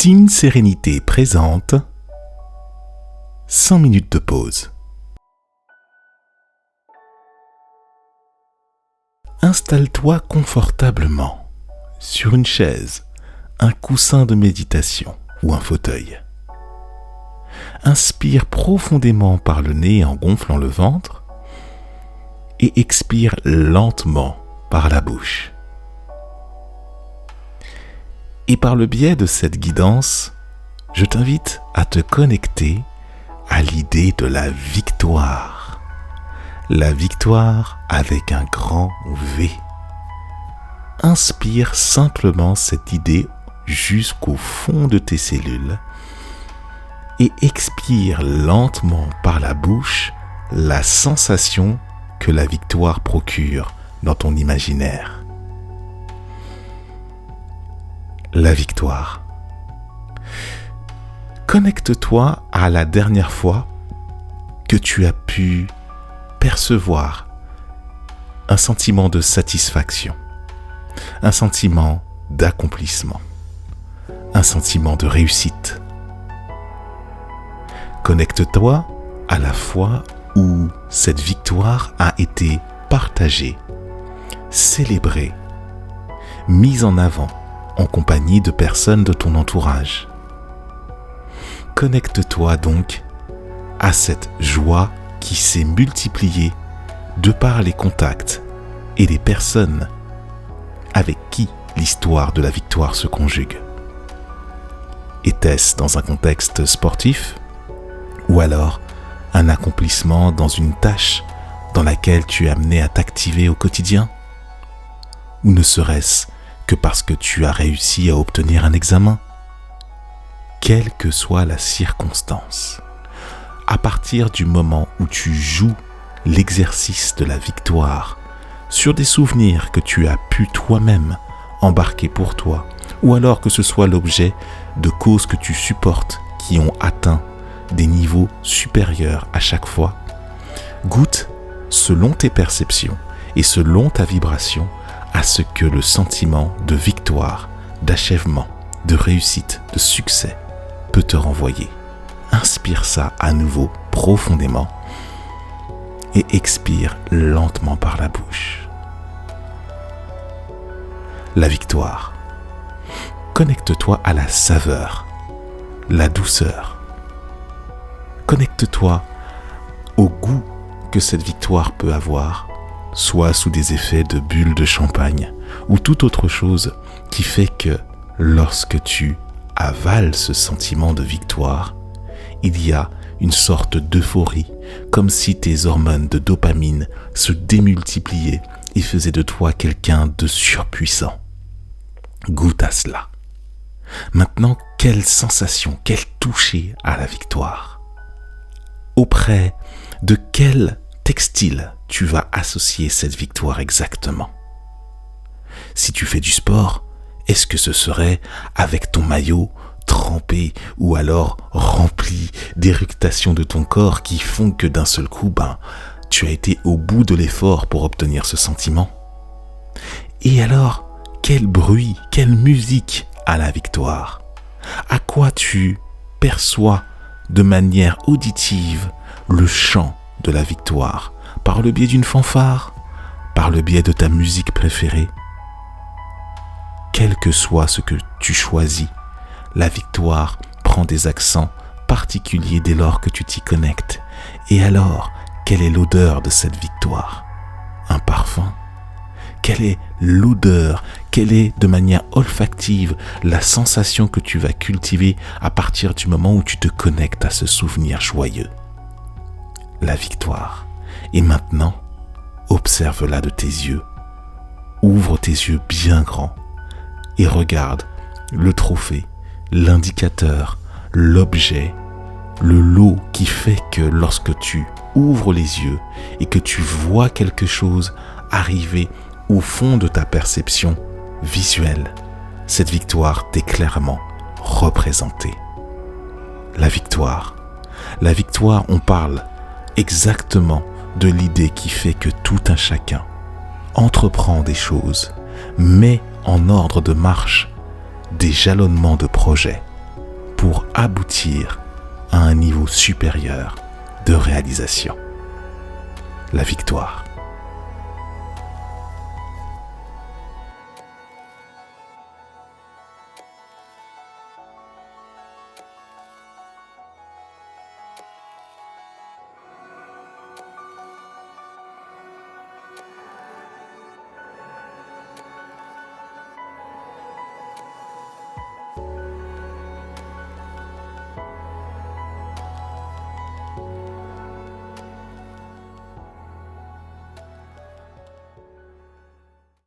Team Sérénité présente 100 minutes de pause. Installe-toi confortablement sur une chaise, un coussin de méditation ou un fauteuil. Inspire profondément par le nez en gonflant le ventre et expire lentement par la bouche. Et par le biais de cette guidance, je t'invite à te connecter à l'idée de la victoire. La victoire avec un grand V. Inspire simplement cette idée jusqu'au fond de tes cellules et expire lentement par la bouche la sensation que la victoire procure dans ton imaginaire. La victoire. Connecte-toi à la dernière fois que tu as pu percevoir un sentiment de satisfaction, un sentiment d'accomplissement, un sentiment de réussite. Connecte-toi à la fois où cette victoire a été partagée, célébrée, mise en avant en compagnie de personnes de ton entourage. Connecte-toi donc à cette joie qui s'est multipliée de par les contacts et les personnes avec qui l'histoire de la victoire se conjugue. Était-ce dans un contexte sportif ou alors un accomplissement dans une tâche dans laquelle tu es amené à t'activer au quotidien? Ou ne serait-ce que parce que tu as réussi à obtenir un examen? Quelle que soit la circonstance, à partir du moment où tu joues l'exercice de la victoire sur des souvenirs que tu as pu toi-même embarquer pour toi, ou alors que ce soit l'objet de causes que tu supportes qui ont atteint des niveaux supérieurs à chaque fois, goûte, selon tes perceptions et selon ta vibration, à ce que le sentiment de victoire, d'achèvement, de réussite, de succès peut te renvoyer. Inspire ça à nouveau profondément et expire lentement par la bouche. La victoire. Connecte-toi à la saveur, la douceur. Connecte-toi au goût que cette victoire peut avoir, soit sous des effets de bulles de champagne ou toute autre chose qui fait que lorsque tu avales ce sentiment de victoire, il y a une sorte d'euphorie, comme si tes hormones de dopamine se démultipliaient et faisaient de toi quelqu'un de surpuissant. Goûte à cela. Maintenant, quelle sensation, quel toucher à la victoire? Auprès de quel textile tu vas associer cette victoire exactement? Si tu fais du sport, est-ce que ce serait avec ton maillot trempé ou alors rempli d'éructations de ton corps qui font que d'un seul coup, tu as été au bout de l'effort pour obtenir ce sentiment? Et alors, quel bruit, quelle musique a la victoire? À quoi tu perçois de manière auditive le chant de la victoire? Par le biais d'une fanfare? Par le biais de ta musique préférée? Quel que soit ce que tu choisis, la victoire prend des accents particuliers dès lors que tu t'y connectes. Et alors, quelle est l'odeur de cette victoire? Un parfum? Quelle est l'odeur? Quelle est de manière olfactive la sensation que tu vas cultiver à partir du moment où tu te connectes à ce souvenir joyeux? La victoire. Et maintenant, observe-la de tes yeux. Ouvre tes yeux bien grands et regarde le trophée, l'indicateur, l'objet, le lot qui fait que lorsque tu ouvres les yeux et que tu vois quelque chose arriver au fond de ta perception visuelle, cette victoire t'est clairement représentée. La victoire, on parle exactement de l'idée qui fait que tout un chacun entreprend des choses, met en ordre de marche des jalonnements de projets pour aboutir à un niveau supérieur de réalisation. La victoire.